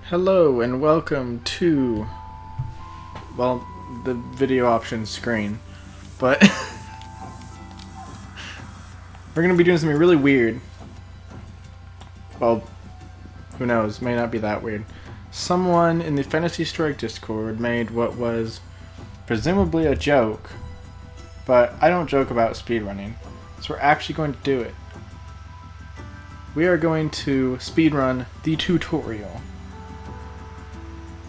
Hello and welcome to, well, the video options screen, but we're going to be doing something really weird. Well, who knows, may not be that weird. Someone in the Fantasy Strike Discord made what was presumably a joke, but I don't joke about speedrunning, so we're actually going to do it. We are going to speedrun the tutorial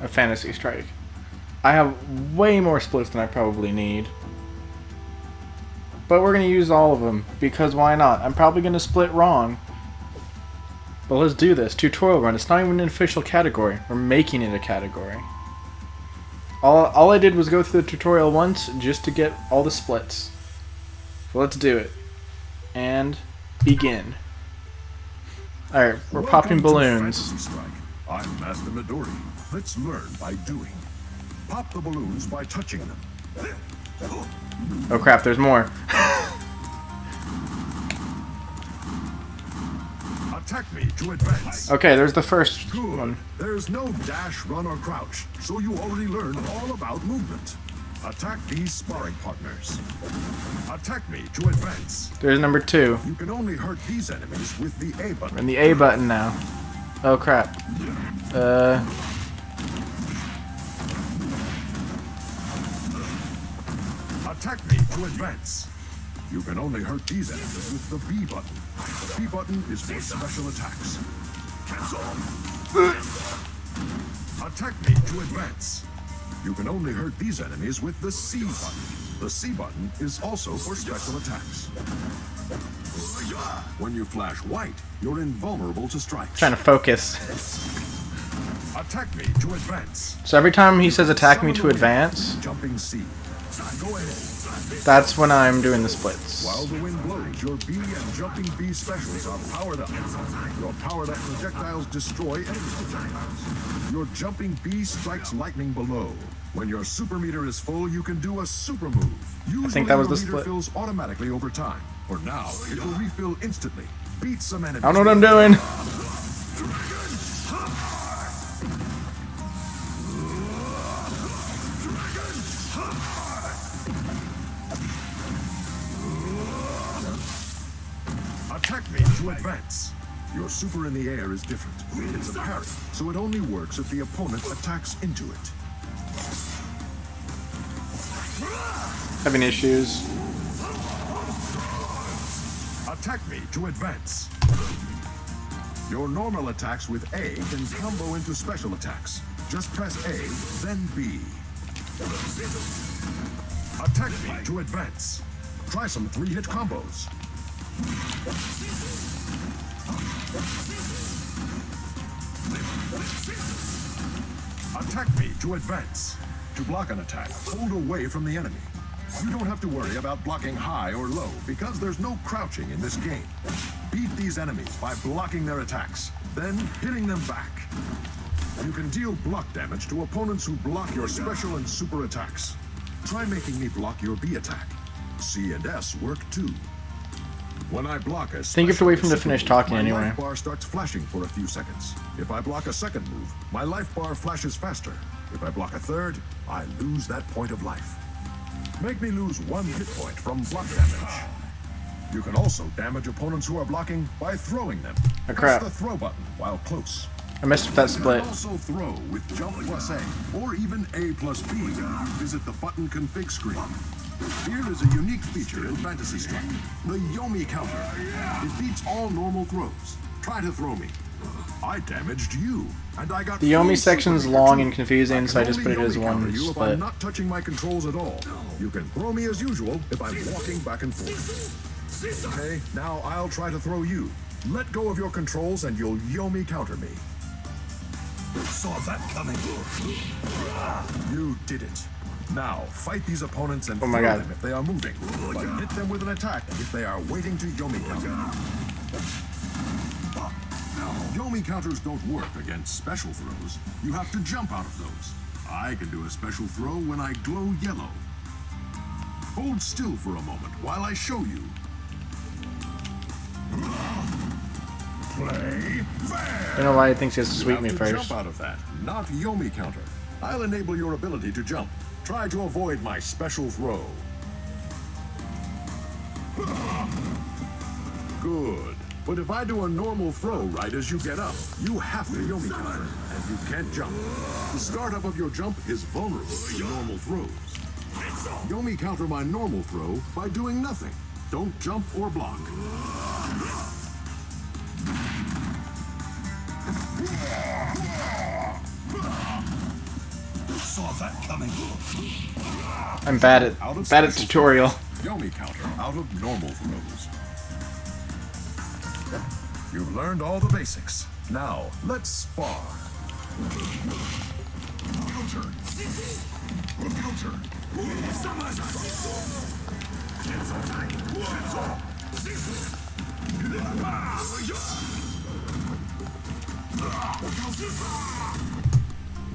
of Fantasy Strike. I have way more splits than I probably need, but we're going to use all of them because why not? I'm probably going to split wrong, but let's do this. Tutorial run. It's not even an official category. We're making it a category. All I did was go through the tutorial once just to get all the splits. So let's do it. And begin. Alright, we're popping balloons. I'm Master Midori. Let's learn by doing. Pop the balloons by touching them. Oh crap, there's more. Attack me to advance. Okay, there's the first Good. one. There's no dash, run, or crouch, so you already learned all about movement. Attack these sparring partners. Attack me to advance. There's number 2. You can only hurt these enemies with the A button. And the A button now. Oh crap. Attack me to advance. You can only hurt these enemies with the B button. The B button is for special attacks. Cancel. Attack me to advance. You can only hurt these enemies with the C button. The C button is also for special attacks. When you flash white, you're invulnerable to strikes. Trying to focus. Attack me to advance. So every time he says attack me to advance, Jumping C. Go ahead. that's when I'm doing the splits. While the wind blows, your B and jumping B specials are powered up. Your powered up projectiles destroy enemy projectiles. Your jumping B strikes lightning below. When your super meter is full, you can do a super move. Usually I think that was your the meter split. fills automatically over time. For now, it will refill instantly. Beat some enemies. I don't know what I'm doing. Attack me to advance. Your super in the air is different. It's a parry, so it only works if the opponent attacks into it. Having issues. Attack me to advance. Your normal attacks with A can combo into special attacks. Just press A, then B. Attack me to advance. Try some 3-hit combos. Attack me to advance. To block an attack, hold away from the enemy. You don't have to worry about blocking high or low because there's no crouching in this game. Beat these enemies by blocking their attacks, then hitting them back. You can deal block damage to opponents who block your special and super attacks. Try making me block your B attack. C and S work too. When I block a think you have to wait for him to special finish move, talking my anyway. life bar starts flashing for a few seconds. If I block a second move, my life bar flashes faster. If I block a third, I lose that point of life. Make me lose 1 hit point from block damage. You can also damage opponents who are blocking by throwing them. Oh, crap. Press the throw button while close. I missed with that You split. can also throw with jump plus A, or even A plus B. Visit the button config screen. Here is a unique feature in Fantasy Strike, the Yomi counter. It beats all normal throws. Try to throw me. I damaged you, and I got The Yomi full section's super long too. and confusing, so I just can put it as only Yomi one counter you if split. I'm not touching my controls at all. You can throw me as usual if I'm walking back and forth. Okay, now I'll try to throw you. Let go of your controls and you'll Yomi counter me. Saw that coming. You did it. Now, fight these opponents and Oh throw my God. them if they are moving, but hit them with an attack if they are waiting to Yomi counter. Yomi counters don't work against special throws. You have to jump out of those. I can do a special throw when I glow yellow. Hold still for a moment while I show you. Play fair. Don't know why he thinks he has to You sweep have me to first. jump out of that, not Yomi counter. I'll enable your ability to jump. Try to avoid my special throw. Good. But if I do a normal throw right as you get up, you have to Yomi counter, and you can't jump. The startup of your jump is vulnerable to normal throws. Yomi counter my normal throw by doing nothing. Don't jump or block. Saw that coming. I'm bad at tutorial. Yomi counter out of normal throws. You've learned all the basics. Now, let's spar. Counter. Counter.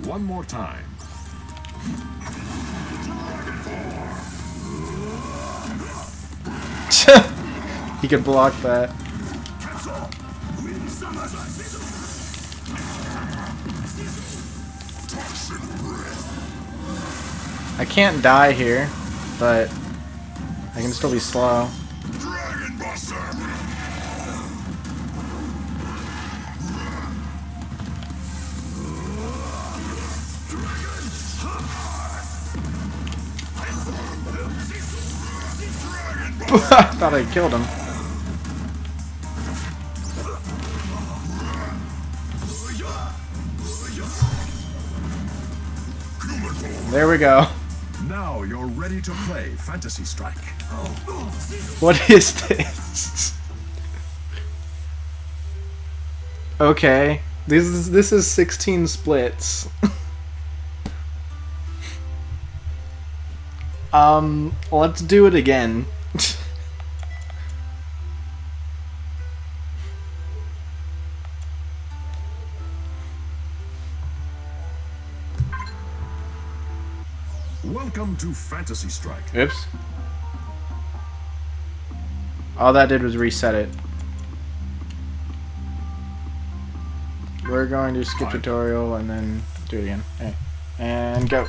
One more time. He could block that. I can't die here, but I can still be slow. Dragon Buster. I thought I killed him. There we go. Now you're ready to play Fantasy Strike. What is this? Okay. This is 16 splits. Let's do it again. Welcome to Fantasy Strike. Oops. All that did was reset it. We're going to skip tutorial and then do it again. Okay. And go.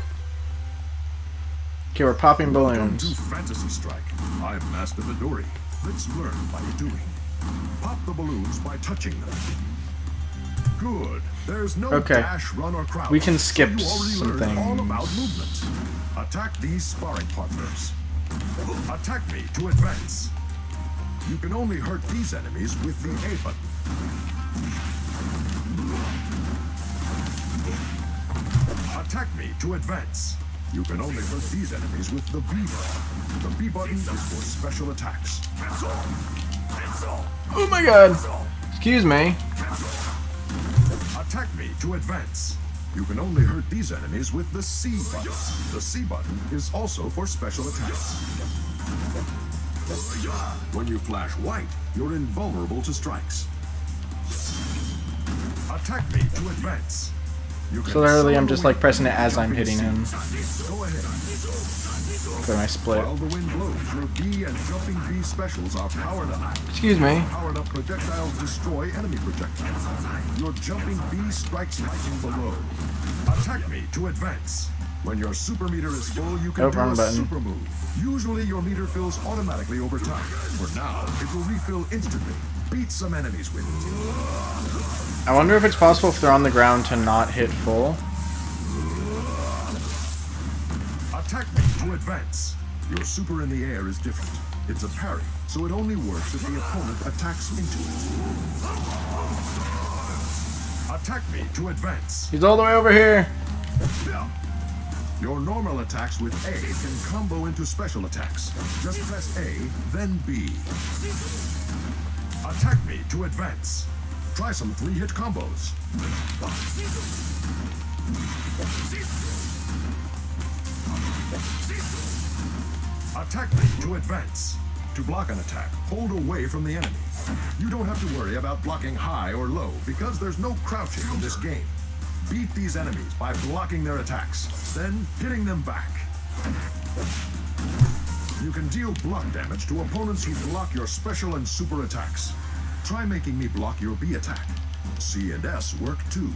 Okay, we're popping Welcome to balloons. Fantasy Strike. I'm Master Midori. Let's learn by doing. Pop the balloons by touching them. Good. There's no Okay. dash, run, or crouch. We can skip so you some already learned all things. about movement. Attack these sparring partners. Attack me to advance. You can only hurt these enemies with the A button. Attack me to advance. You can only hurt these enemies with the B button. The B button is for special attacks. Oh my god. Excuse me. Attack me to advance. You can only hurt these enemies with the C button. The C button is also for special attacks. When you flash white, you're invulnerable to strikes. Attack me to advance. You can So literally I'm summon just the like wind pressing it by as I'm jumping hitting him. C. Go ahead. For my split. While the wind blows, your B and jumping B specials are powered up. Excuse me. Powered up projectiles destroy enemy projectiles. Your jumping B strikes lightning below. Attack me to advance. When your super meter is full, you can Oh, do wrong a button. super move. Usually your meter fills automatically over time. For now, it will refill instantly. Beat some enemies with it. I wonder if it's possible if they're on the ground to not hit full. Attack me to advance. Your super in the air is different. It's a parry, so it only works if the opponent attacks into it. Attack me to advance. He's all the way over here. Your normal attacks with A can combo into special attacks. Just press A, then B. Attack me to advance. Try some 3-hit combos. Attack me to advance. To block an attack, hold away from the enemy. You don't have to worry about blocking high or low because there's no crouching in this game. Beat these enemies by blocking their attacks, then hitting them back. You can deal block damage to opponents who block your special and super attacks. Try making me block your B attack. C and S work too.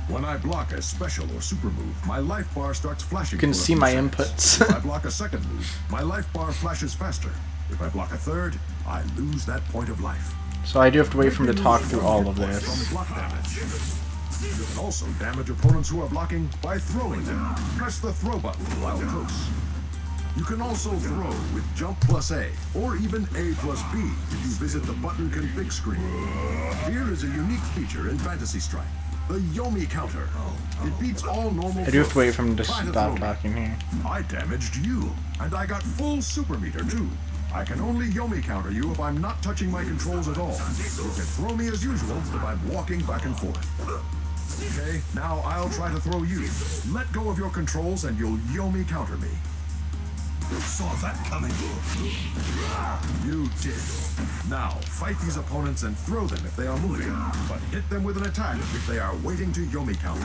When I block a special or super move, my life bar starts flashing. You can for a see few my seconds. inputs. If I block a second move, my life bar flashes faster. If I block a third, I lose that point of life. So I do have to wait for him to talk through all of From this. block damage. You can also damage opponents who are blocking by throwing them. Press the throw button while close. You can also throw with jump plus A, or even A plus B if you visit the button config screen. Here is a unique feature in Fantasy Strike, the Yomi counter. It beats all normal I do have to wait for him to Try stop throw. talking here. I damaged you, and I got full super meter too. I can only Yomi counter you if I'm not touching my controls at all. You can throw me as usual if I'm walking back and forth. Okay, now I'll try to throw you. Let go of your controls and you'll Yomi counter me. Saw that coming. You did. Now, fight these opponents and throw them if they are moving, but hit them with an attack if they are waiting to Yomi counter.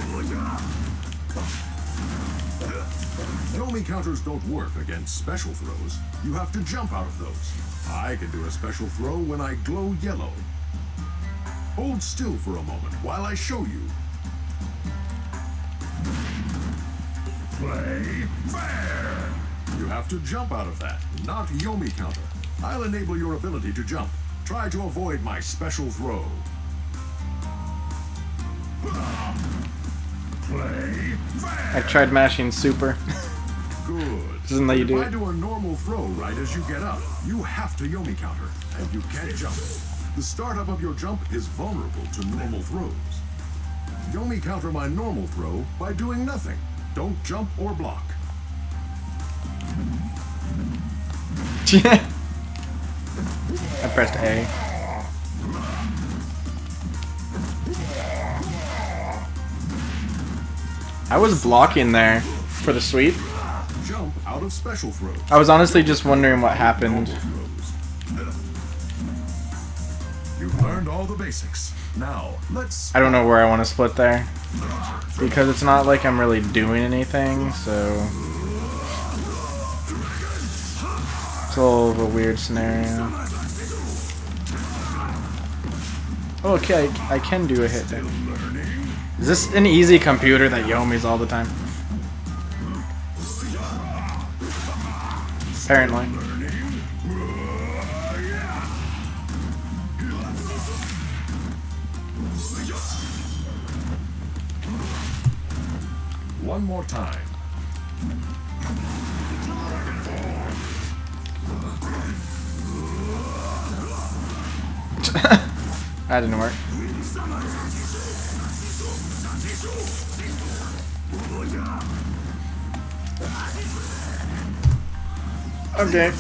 Yomi counters don't work against special throws. You have to jump out of those. I can do a special throw when I glow yellow. Hold still for a moment while I show you. Play fair! You have to jump out of that, not Yomi counter. I'll enable your ability to jump. Try to avoid my special throw. Play fair! I tried mashing super. Good. Doesn't let you do If I it. do a normal throw right as you get up, you have to Yomi counter, and you can't jump. The startup of your jump is vulnerable to normal throws. Yomi counter my normal throw by doing nothing. Don't jump or block. I pressed A. I was blocking there for the sweep. Jump out of special throws. I was honestly just wondering what happened. You've learned all the basics. Now, let's... I don't know where I want to split there. Because it's not like I'm really doing anything, so... It's a little of a weird scenario. Oh, okay, I can do a hit there. Is this an easy computer that Yomi's all the time? Apparently. One more time. That didn't work. Okay.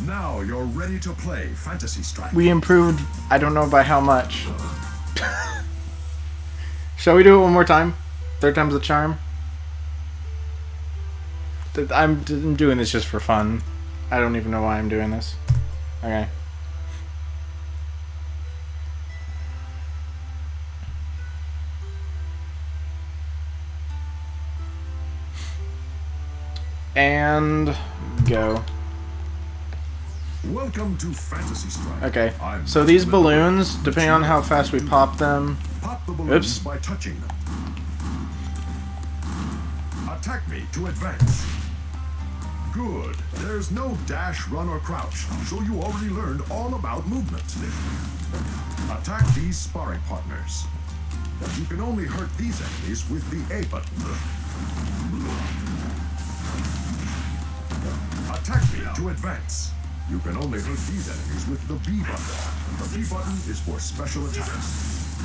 Now you're ready to play Fantasy Strike. We improved, I don't know by how much. Shall we do it one more time? Third time's the charm? I'm doing this just for fun. I don't even know why I'm doing this. Okay. And go. Welcome to Fantasy Strike. Okay. I'm So these the- balloons, depending on how fast we pop them. Pop the balloons Oops. by touching them. Attack me to advance. Good. There's no dash, run, or crouch, so you already learned all about movement. Attack these sparring partners. You can only hurt these enemies with the A button. Attack me to advance. You can only hurt these enemies with the B button. The B button is for special attacks.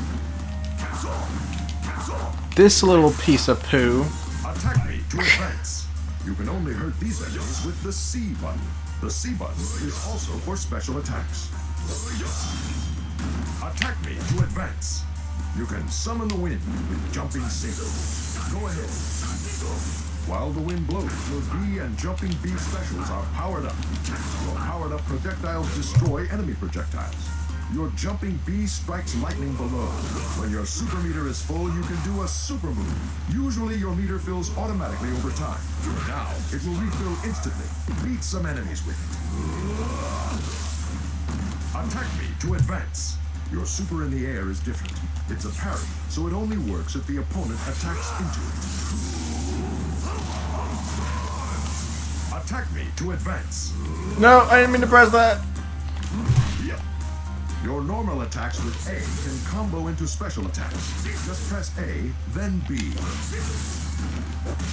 This little piece of poo. Attack me to advance. You can only hurt these enemies with the C button. The C button is also for special attacks. Attack me to advance. You can summon the wind with jumping C. Go ahead. While the wind blows, your B and jumping B specials are powered up. Your powered up projectiles destroy enemy projectiles. Your jumping B strikes lightning below. When your super meter is full, you can do a super move. Usually your meter fills automatically over time. Now, it will refill instantly. Beat some enemies with it. Attack me to advance. Your super in the air is different. It's a parry, so it only works if the opponent attacks into it. Attack me to advance. No, I didn't mean to press that. Your normal attacks with A can combo into special attacks. Just press A, then B.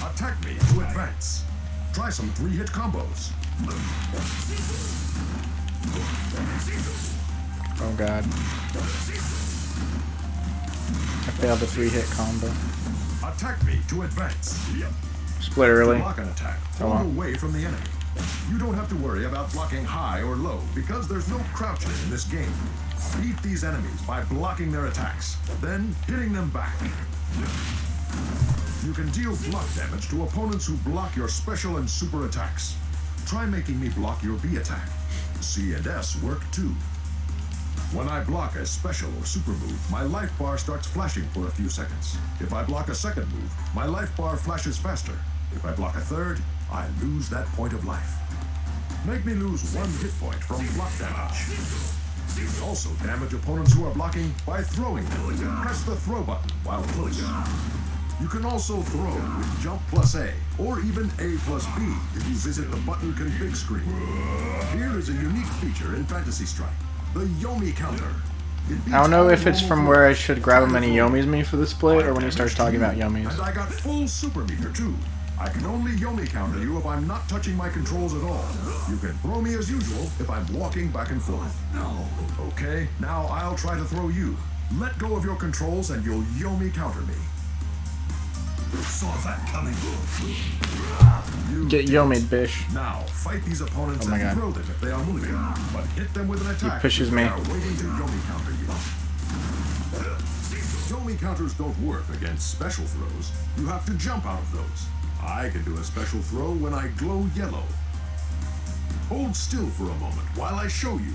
Attack me to advance. Try some 3-hit combos. Oh god. I failed the 3-hit combo. Attack me to advance. Split early. Block an attack. Throw it away from the enemy. You don't have to worry about blocking high or low because there's no crouching in this game. Beat these enemies by blocking their attacks, then hitting them back. You can deal block damage to opponents who block your special and super attacks. Try making me block your B attack. C and S work too. When I block a special or super move, my life bar starts flashing for a few seconds. If I block a second move, my life bar flashes faster. If I block a third, I lose that point of life. Make me lose 1 hit point from block damage. Also damage opponents who are blocking by throwing them. Press the throw button while close. You can also throw with jump plus A, or even A plus B if you visit the button config screen. Here is a unique feature in Fantasy Strike, the Yomi counter. I don't know if it's from where I should grab how many Yomis me for the split, or when he starts talking about Yomis. And I got full super meter too. I can only Yomi counter you if I'm not touching my controls at all. You can throw me as usual if I'm walking back and forth. Okay, now I'll try to throw you. Let go of your controls and you'll Yomi counter me. Saw that coming. Get Yomi'd, bish. Now, fight these opponents Oh my and God. throw them if they are moving, but hit them with an attack. pushes if me. They are waiting to Yomi counter you. Yomi counters don't work against special throws. You have to jump out of those. I can do a special throw when I glow yellow. Hold still for a moment while I show you.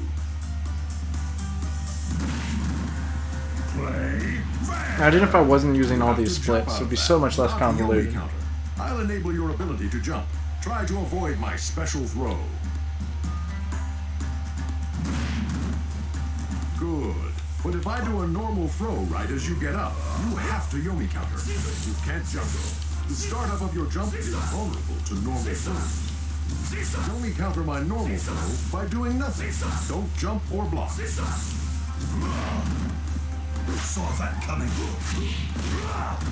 Play fast. Imagine if I wasn't using all You have these to jump splits, out it'd of be that, so much less not Yomi convoluted. counter. I'll enable your ability to jump. Try to avoid my special throw. Good. But if I do a normal throw right as you get up, you have to Yomi counter. You can't jump. The startup of your jump is vulnerable to normal throws. Yomi counter my normal throw by doing nothing. Don't jump or block. Saw that coming.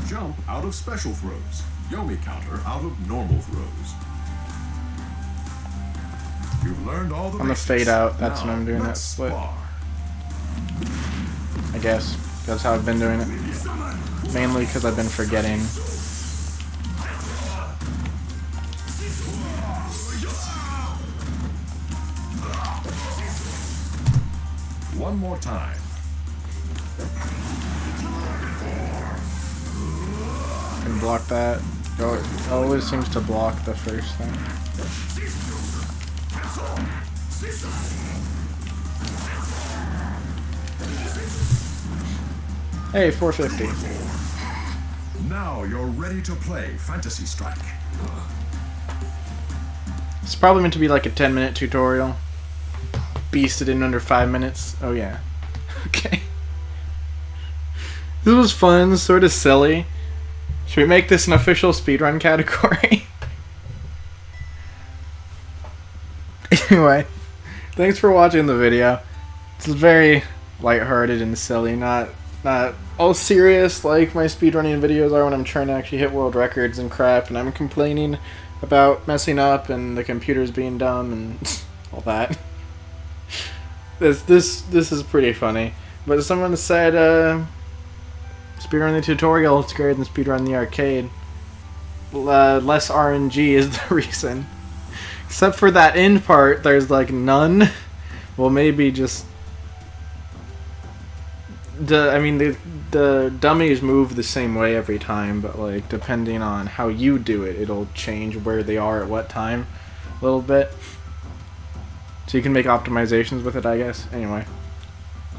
Jump out of special throws. Yomi counter out of normal throws. You've learned all the I'm gonna basics. fade out, that's Now, when I'm doing that let's split. spar. I guess. That's how I've been doing it. Mainly because I've been forgetting. One more time. Can block that. It always seems to block the first thing. Hey, 450. Now you're ready to play Fantasy Strike. It's probably meant to be like a 10-minute tutorial. Beasted in under 5 minutes. Oh yeah. Okay. This was fun, sort of silly. Should we make this an official speedrun category? Anyway, thanks for watching the video. It's very lighthearted and silly, not all serious like my speedrunning videos are when I'm trying to actually hit world records and crap, and I'm complaining about messing up and the computers being dumb and all that. This is pretty funny. But someone said speedrun the tutorial is greater than speedrun the arcade. Less RNG is the reason. Except for that end part, there's like none. Well, maybe just the dummies move the same way every time, but like depending on how you do it, it'll change where they are at what time a little bit. So you can make optimizations with it, I guess. Anyway,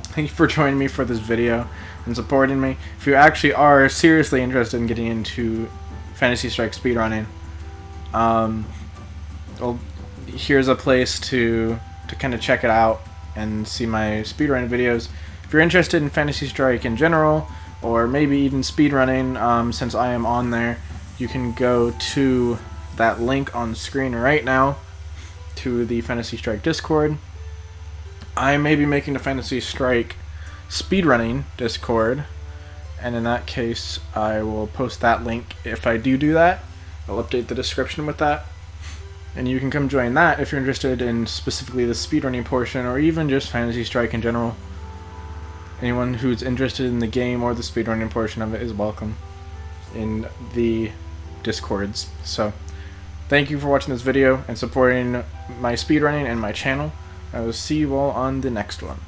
thank you for joining me for this video and supporting me. If you actually are seriously interested in getting into Fantasy Strike speedrunning, well, here's a place to kind of check it out and see my speedrun videos. If you're interested in Fantasy Strike in general, or maybe even speedrunning, since I am on there, you can go to that link on screen right now to the Fantasy Strike Discord. I may be making the Fantasy Strike speedrunning Discord, and in that case I will post that link. If I do that, I'll update the description with that, and you can come join that if you're interested in specifically the speedrunning portion, or even just Fantasy Strike in general. Anyone who's interested in the game or the speedrunning portion of it is welcome in the Discords. So thank you for watching this video and supporting my speedrunning and my channel. I will see you all on the next one.